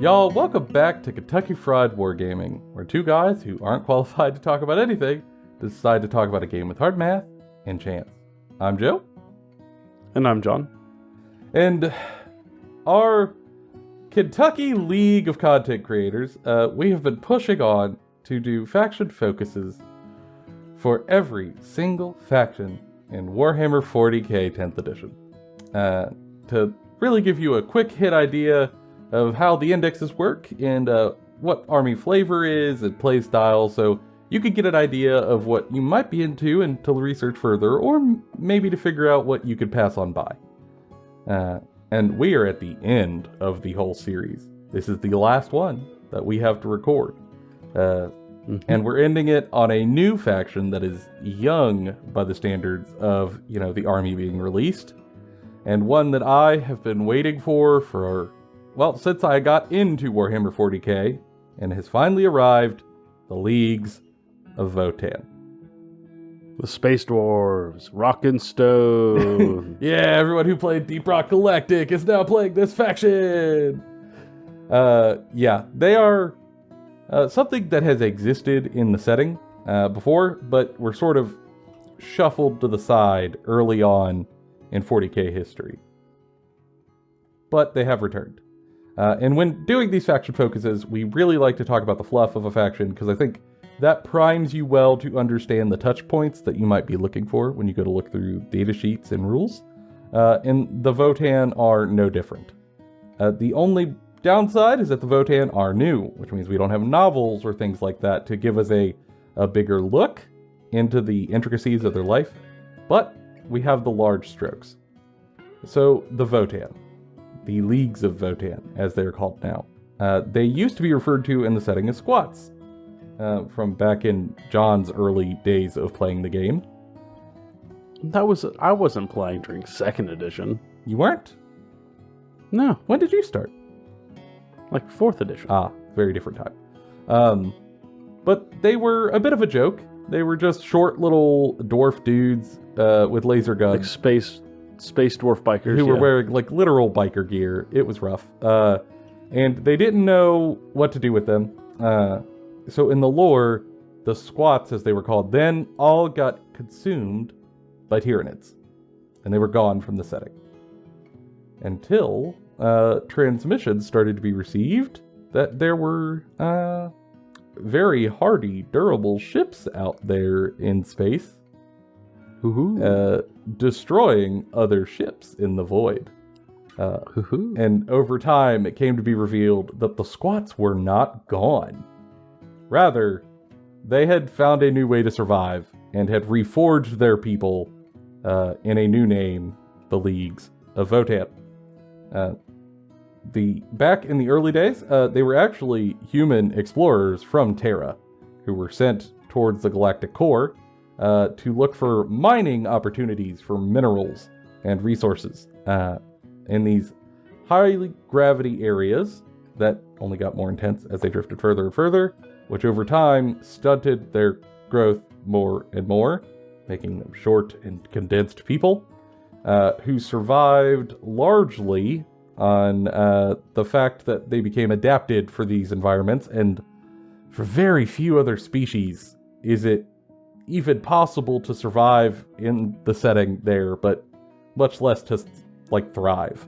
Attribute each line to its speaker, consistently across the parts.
Speaker 1: Y'all, welcome back to Kentucky Fried Wargaming, where two guys who aren't qualified to talk about anything decide to talk about a game with hard math and chance. I'm Joe.
Speaker 2: And I'm John.
Speaker 1: And our Kentucky League of content creators, we have been pushing on to do faction focuses for every single faction in Warhammer 40k 10th edition. To really give you a quick hit idea of how the indexes work and what army flavor is and play style, so you could get an idea of what you might be into and to research further, or maybe to figure out what you could pass on by. And we are at the end of the whole series. This is the last one that we have to record. And we're ending it on a new faction that is young by the standards of, the army being released. And one that I have been waiting for since I got into Warhammer 40k, and has finally arrived, the Leagues of Votann.
Speaker 2: The Space Dwarves, Rock and Stone.
Speaker 1: Yeah, everyone who played Deep Rock Galactic is now playing this faction! They are something that has existed in the setting before, but were sort of shuffled to the side early on in 40k history. But they have returned. And when doing these faction focuses, we really like to talk about the fluff of a faction, because I think that primes you well to understand the touch points that you might be looking for when you go to look through data sheets and rules. And the Votann are no different. The only downside is that the Votann are new, which means we don't have novels or things like that to give us a bigger look into the intricacies of their life, but we have the large strokes. So, the Votann. The Leagues of Votann, as they're called now. They used to be referred to in the setting as squats, from back in John's early days of playing the game.
Speaker 2: I wasn't playing during 2nd edition.
Speaker 1: You weren't?
Speaker 2: No.
Speaker 1: When did you start?
Speaker 2: Like 4th edition.
Speaker 1: Very different time. But they were a bit of a joke. They were just short little dwarf dudes with laser guns.
Speaker 2: Like space dwarf bikers.
Speaker 1: Who were wearing like literal biker gear. It was rough. And they didn't know what to do with them. So in the lore, the squats, as they were called then, all got consumed by Tyranids. And they were gone from the setting. Until transmissions started to be received that there were very hardy, durable ships out there in space. Destroying other ships in the void. And over time, it came to be revealed that the squats were not gone. Rather, they had found a new way to survive and had reforged their people in a new name, the Leagues of Votann. Back in the early days, they were actually human explorers from Terra who were sent towards the galactic core to look for mining opportunities for minerals and resources in these highly gravity areas that only got more intense as they drifted further and further, which over time stunted their growth more and more, making them short and condensed people who survived largely on the fact that they became adapted for these environments, and for very few other species is it even possible to survive in the setting there, but much less to thrive.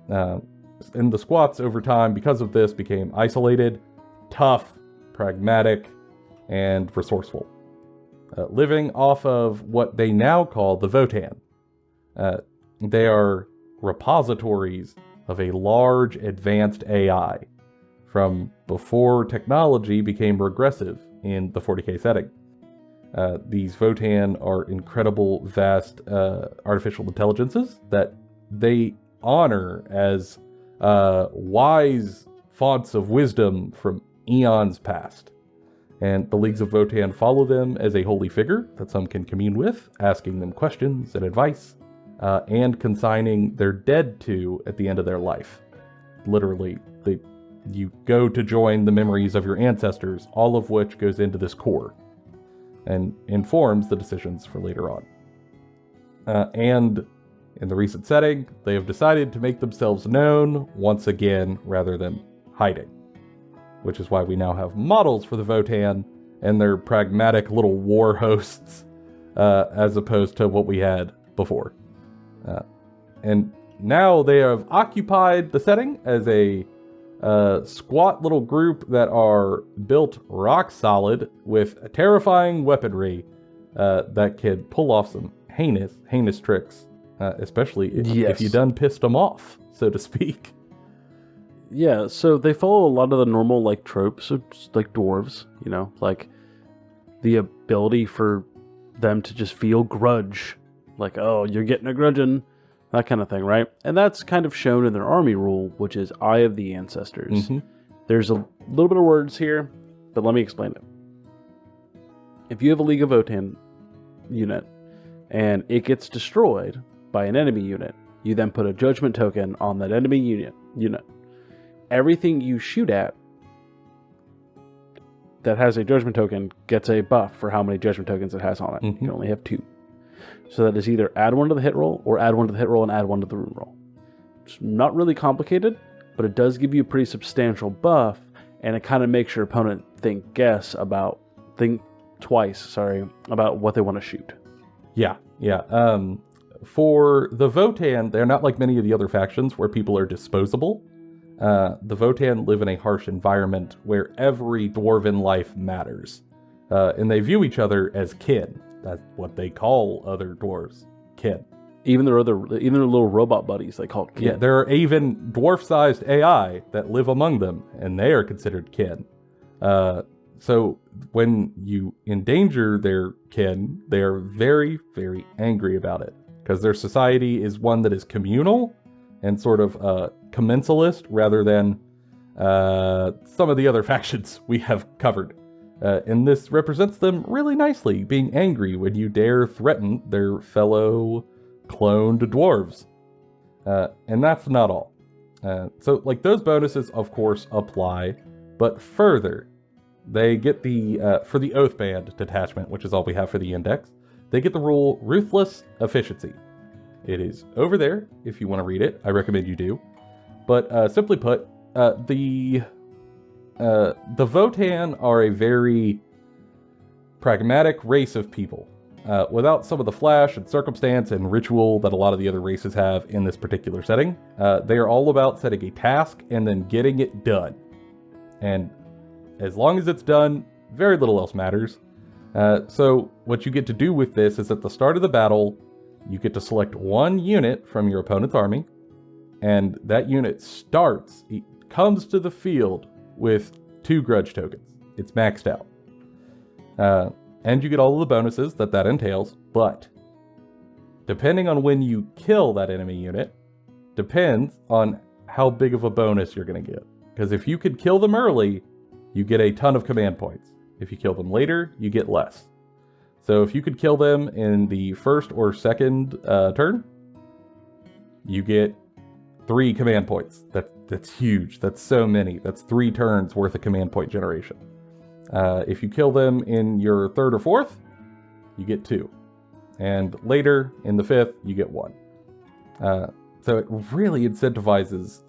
Speaker 1: And the squats over time, because of this, became isolated, tough, pragmatic, and resourceful, living off of what they now call the Votann. They are repositories of a large advanced AI from before technology became regressive in the 40k setting. These Votann are incredible, vast artificial intelligences that they honor as wise fonts of wisdom from eons past. And the Leagues of Votann follow them as a holy figure that some can commune with, asking them questions and advice, and consigning their dead to at the end of their life. Literally, you go to join the memories of your ancestors, all of which goes into this core and informs the decisions for later on. And in the recent setting, they have decided to make themselves known once again rather than hiding. Which is why we now have models for the Votann and their pragmatic little war hosts, as opposed to what we had before. And now they have occupied the setting as a squat little group that are built rock solid with terrifying weaponry that can pull off some heinous tricks, especially if you done pissed them off, so to speak.
Speaker 2: Yeah, so they follow a lot of the normal like tropes of like dwarves, you know, like the ability for them to just feel grudge, like, oh, you're getting a grudging, that kind of thing, right? And that's kind of shown in their army rule, which is Eye of the Ancestors. Mm-hmm. There's a little bit of words here, but let me explain it. If you have a League of Votann unit and it gets destroyed by an enemy unit, you then put a judgment token on that enemy unit. Everything you shoot at that has a judgment token gets a buff for how many judgment tokens it has on it. Mm-hmm. You can only have 2. So that is either add 1 to the hit roll or add 1 to the hit roll and add 1 to the rune roll. It's not really complicated, but it does give you a pretty substantial buff, and it kind of makes your opponent think twice about what they want to shoot.
Speaker 1: Yeah. For the Votann, they're not like many of the other factions where people are disposable. The Votann live in a harsh environment where every dwarven life matters. And they view each other as kin. That's what they call other dwarves, kin.
Speaker 2: Even their little robot buddies, they call kin.
Speaker 1: Yeah, there are even dwarf-sized AI that live among them, and they are considered kin. So when you endanger their kin, they are very, very angry about it, because their society is one that is communal and sort of commensalist rather than some of the other factions we have covered. And this represents them really nicely, being angry when you dare threaten their fellow cloned dwarves. And that's not all. So, like, those bonuses, of course, apply, but further, they get the, for the Oathband detachment, which is all we have for the index, they get the rule Ruthless Efficiency. It is over there, if you want to read it. I recommend you do. But simply put, the Votann are a very pragmatic race of people. Without some of the flash and circumstance and ritual that a lot of the other races have in this particular setting, they are all about setting a task and then getting it done. And as long as it's done, very little else matters. So what you get to do with this is at the start of the battle, you get to select one unit from your opponent's army, and that unit comes to the field with 2 grudge tokens. It's maxed out. And you get all of the bonuses that entails, but depending on when you kill that enemy unit, depends on how big of a bonus you're going to get. Because if you could kill them early, you get a ton of command points. If you kill them later, you get less. So if you could kill them in the first or second turn, you get 3 command points. That's huge. That's so many. That's 3 turns worth of command point generation. If you kill them in your third or fourth, you get 2. And later, in the 5th, you get 1. So it really incentivizes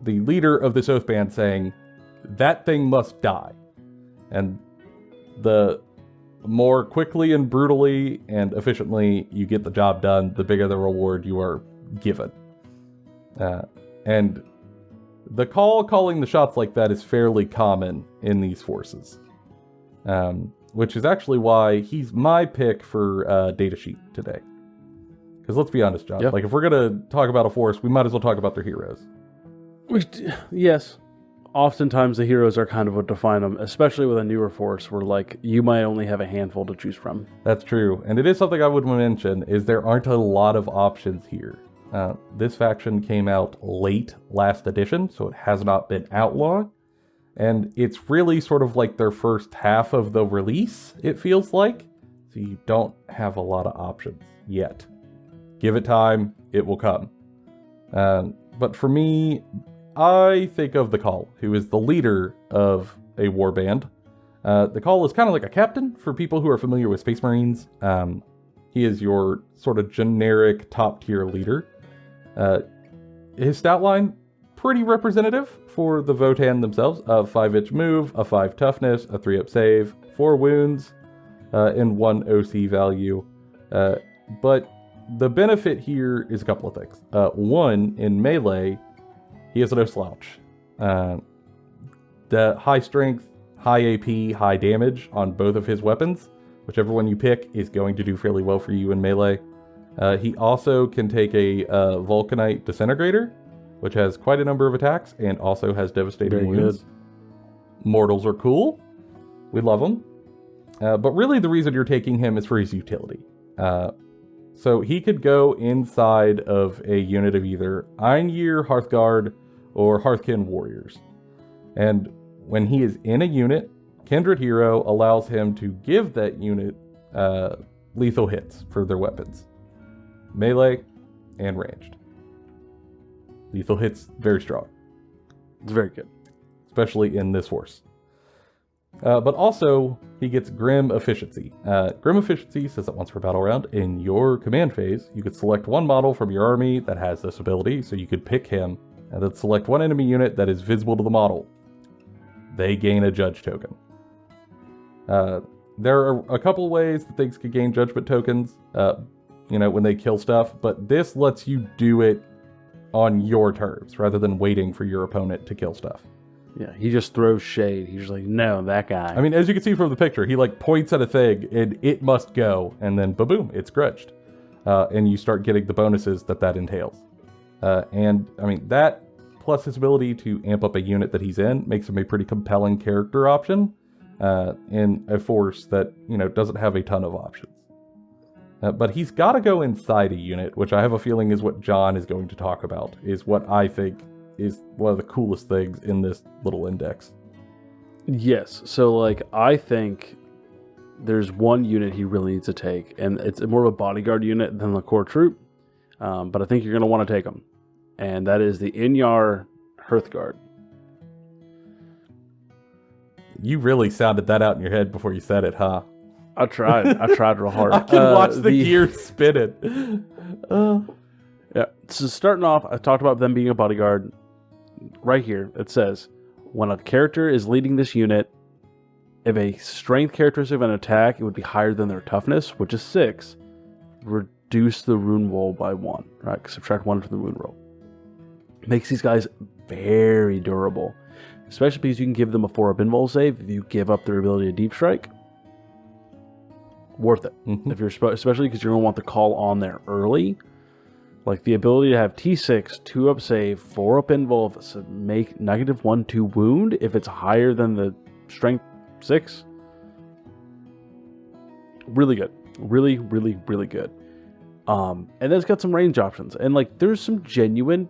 Speaker 1: the leader of this Oathband saying, that thing must die. And the more quickly and brutally and efficiently you get the job done, the bigger the reward you are given. And the calling the shots like that is fairly common in these forces. Which is actually why he's my pick for datasheet today. Because let's be honest, John, like if we're going to talk about a force, we might as well talk about their heroes.
Speaker 2: Yes. Oftentimes the heroes are kind of what define them, especially with a newer force where like you might only have a handful to choose from.
Speaker 1: That's true. And it is something I would mention is there aren't a lot of options here. This faction came out late last edition, so it has not been out long. And it's really sort of like their first half of the release, it feels like. So you don't have a lot of options yet. Give it time, it will come. But for me, I think of the Call, who is the leader of a warband. The Call is kind of like a captain for people who are familiar with Space Marines. He is your sort of generic top-tier leader. His stat line, pretty representative for the Votann themselves. A 5-inch move, a 5 toughness, a 3-up save, 4 wounds, and 1 OC value. But the benefit here is a couple of things. One, in melee, he has no slouch. The high strength, high AP, high damage on both of his weapons, whichever one you pick, is going to do fairly well for you in melee. He also can take a Vulcanite Disintegrator, which has quite a number of attacks and also has devastating wounds. Mortals are cool. We love them. But really the reason you're taking him is for his utility. So he could go inside of a unit of either Einyear, Hearthguard, or Hearthkin Warriors. And when he is in a unit, Kindred Hero allows him to give that unit lethal hits for their weapons. Melee and ranged. Lethal hits, very strong.
Speaker 2: It's very good.
Speaker 1: Especially in this force. But also, he gets Grim Efficiency. Grim Efficiency says that once per battle round, in your command phase, you could select one model from your army that has this ability, so you could pick him, and then select one enemy unit that is visible to the model. They gain a Judge token. There are a couple ways that things could gain Judgment tokens, when they kill stuff, but this lets you do it on your terms, rather than waiting for your opponent to kill stuff.
Speaker 2: Yeah, he just throws shade. He's just like, no, that guy.
Speaker 1: I mean, as you can see from the picture, he points at a thing and it must go, and then ba-boom, it's grudged. And you start getting the bonuses that entails. And I mean, that plus his ability to amp up a unit that he's in makes him a pretty compelling character option in a force that, doesn't have a ton of options. But he's got to go inside a unit, which I have a feeling is what John is going to talk about, is what I think is one of the coolest things in this little index.
Speaker 2: Yes, so I think there's one unit he really needs to take, and it's more of a bodyguard unit than the core troop, but I think you're going to want to take him, and that is the Inyar Hearthguard.
Speaker 1: You really sounded that out in your head before you said it, huh?
Speaker 2: I tried real hard.
Speaker 1: I can watch the gears spinning.
Speaker 2: Yeah, so starting off, I talked about them being a bodyguard. Right here, it says, when a character is leading this unit, if a strength characteristic of an attack, it would be higher than their toughness, which is 6, reduce the rune roll by 1, right? Subtract 1 from the rune roll. Makes these guys very durable, especially because you can give them a 4-up invul save if you give up their ability to deep strike. Worth it. Mm-hmm. If you're especially because you're going to want the call on there early. Like the ability to have T6, 2-up save, 4-up invul, so make -1/2 wound if it's higher than the strength 6. Really good. Really, really, really good. And then it's got some range options. And there's some genuine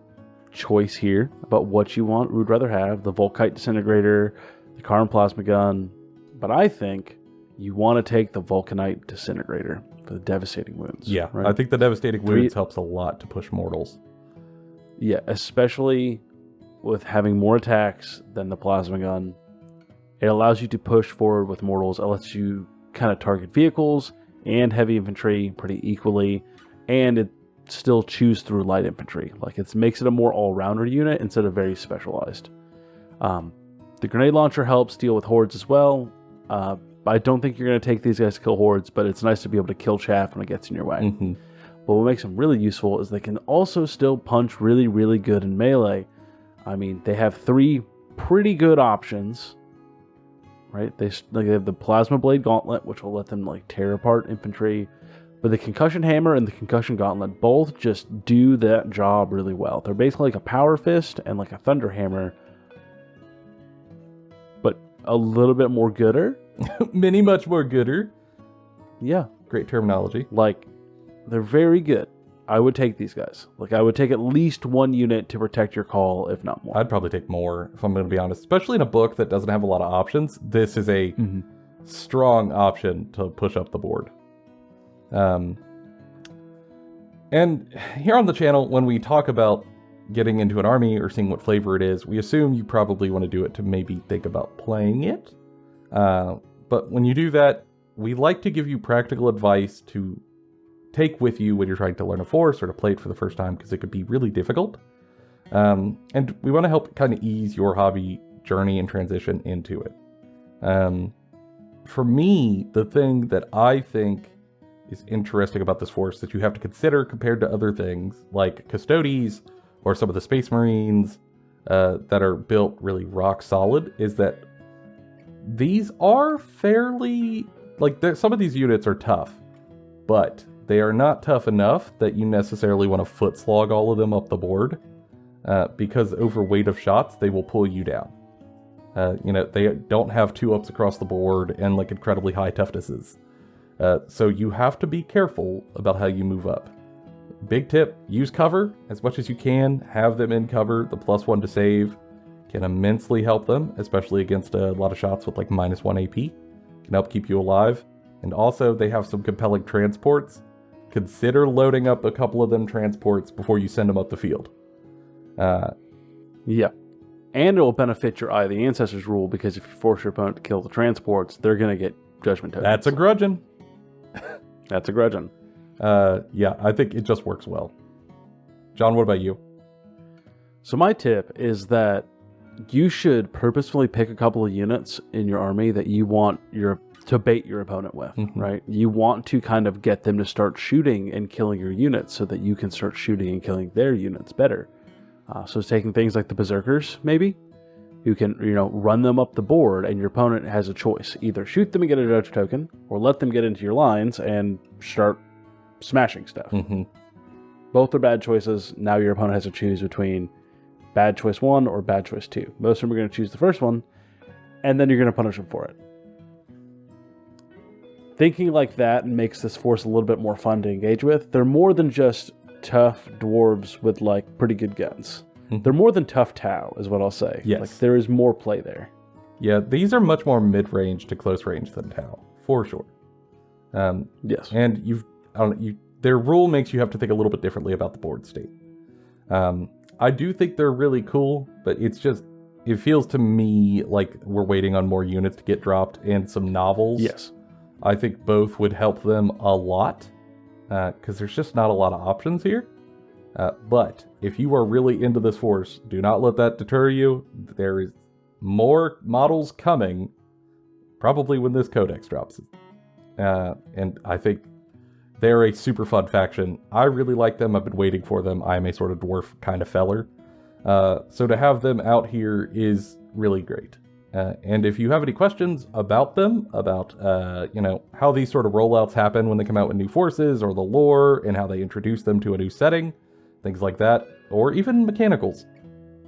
Speaker 2: choice here about what you want. We would rather have the Volkite Disintegrator, the Karn Plasma Gun. But I think you want to take the Vulcanite Disintegrator for the devastating wounds.
Speaker 1: Yeah,
Speaker 2: right?
Speaker 1: I think the devastating wounds helps a lot to push mortals.
Speaker 2: Yeah, especially with having more attacks than the plasma gun. It allows you to push forward with mortals. It lets you kind of target vehicles and heavy infantry pretty equally, and it still chews through light infantry. It makes it a more all-rounder unit instead of very specialized. The grenade launcher helps deal with hordes as well. I don't think you're going to take these guys to kill hordes, but it's nice to be able to kill chaff when it gets in your way.
Speaker 1: Mm-hmm.
Speaker 2: But what makes them really useful is they can also still punch really, really good in melee. I mean, they have 3 pretty good options, right? They have the Plasma Blade Gauntlet, which will let them tear apart infantry. But the Concussion Hammer and the Concussion Gauntlet both just do that job really well. They're basically like a Power Fist and like a Thunder Hammer, but a little bit more gooder.
Speaker 1: Many much more gooder.
Speaker 2: Yeah.
Speaker 1: Great terminology.
Speaker 2: They're very good. I would take these guys. I would take at least 1 unit to protect your call, if not more.
Speaker 1: I'd probably take more, if I'm going to be honest. Especially in a book that doesn't have a lot of options. This is a strong option to push up the board. And here on the channel, when we talk about getting into an army or seeing what flavor it is, we assume you probably want to do it to maybe think about playing it. But when you do that, we like to give you practical advice to take with you when you're trying to learn a force or to play it for the first time, because it could be really difficult. And we want to help kind of ease your hobby journey and transition into it. For me, the thing that I think is interesting about this force that you have to consider compared to other things like Custodes or some of the Space Marines that are built really rock solid is that these are fairly, like some of these units are tough, but they are not tough enough that you necessarily want to foot slog all of them up the board because over weight of shots, they will pull you down. They don't have 2-ups across the board and like incredibly high toughnesses. So you have to be careful about how you move up. Big tip, use cover as much as you can. Have them in cover. The +1 to save can immensely help them, especially against a lot of shots with like -1 AP. Can help keep you alive. And also they have some compelling transports. Consider loading up a couple of them transports before you send them up the field.
Speaker 2: Yeah. And it will benefit your Eye of the Ancestors rule, because if you force your opponent to kill the transports, they're going to get judgment tokens.
Speaker 1: That's a grudging.
Speaker 2: That's a grudging.
Speaker 1: Yeah, I think it just works well. John, what about you?
Speaker 2: So my tip is that you should purposefully pick a couple of units in your army that you want to bait your opponent with, right? You want to kind of get them to start shooting and killing your units so that you can start shooting and killing their units better. So taking things like the Berserkers, maybe, you can, run them up the board and your opponent has a choice. Either shoot them and get a judge token, or let them get into your lines and start smashing stuff. Both are bad choices. Now your opponent has to choose between bad choice 1 or bad choice 2. Most of them are going to choose the first one, and then you're going to punish them for it. Thinking like that makes this force a little bit more fun to engage with. They're more than just tough dwarves with like pretty good guns. They're more than tough Tau, is what I'll say.
Speaker 1: Yes.
Speaker 2: Like there is more play there.
Speaker 1: Yeah, these are much more mid-range to close range than Tau, for sure.
Speaker 2: Yes.
Speaker 1: And their rule makes you have to think a little bit differently about the board state. I do think they're really cool, but it feels to me like we're waiting on more units to get dropped and some novels.
Speaker 2: Yes.
Speaker 1: I think both would help them a lot, because there's just not a lot of options here. But if you are really into this force, do not let that deter you. There is more models coming, probably when this codex drops. And I think they're a super fun faction. I really like them. I've been waiting for them. I'm a sort of dwarf kind of feller. So to have them out here is really great. And if you have any questions about them, about how these sort of rollouts happen when they come out with new forces, or the lore and how they introduce them to a new setting, things like that, or even mechanicals,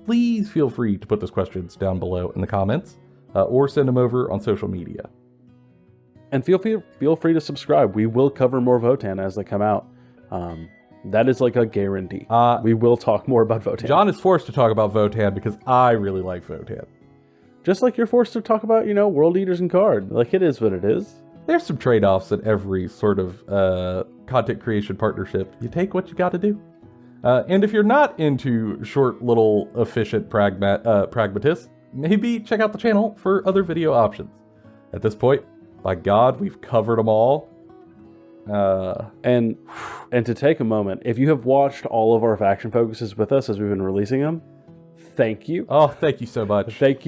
Speaker 1: please feel free to put those questions down below in the comments, or send them over on social media.
Speaker 2: And feel free to subscribe. We will cover more Votann as they come out. That is like a guarantee. We will talk more about Votann.
Speaker 1: John is forced to talk about Votann because I really like Votann.
Speaker 2: Just like you're forced to talk about, World Eaters and Card. Like, it is what it is.
Speaker 1: There's some trade-offs in every sort of content creation partnership. You take what you got to do. And if you're not into short, little, efficient pragmatists, maybe check out the channel for other video options. At this point, by God, we've covered them all.
Speaker 2: And to take a moment, if you have watched all of our faction focuses with us as we've been releasing them, thank you.
Speaker 1: Oh, thank you so much.
Speaker 2: Thank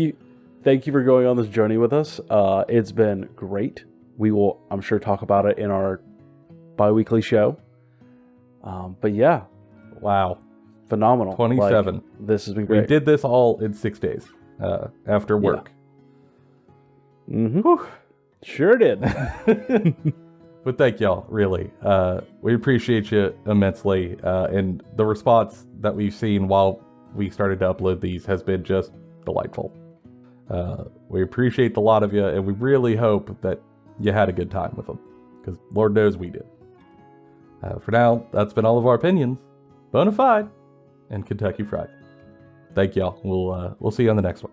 Speaker 2: you for going on this journey with us. It's been great. We will, I'm sure, talk about it in our bi-weekly show. But yeah.
Speaker 1: Wow.
Speaker 2: Phenomenal.
Speaker 1: 27.
Speaker 2: Like, this has been great.
Speaker 1: We did this all in 6 days after work.
Speaker 2: Yeah. Sure did.
Speaker 1: But thank y'all, really. We appreciate you immensely. And the response that we've seen while we started to upload these has been just delightful. We appreciate the lot of you, and we really hope that you had a good time with them, because Lord knows we did. For now, that's been all of our opinions. Bonafide and Kentucky Fried. Thank y'all. We'll see you on the next one.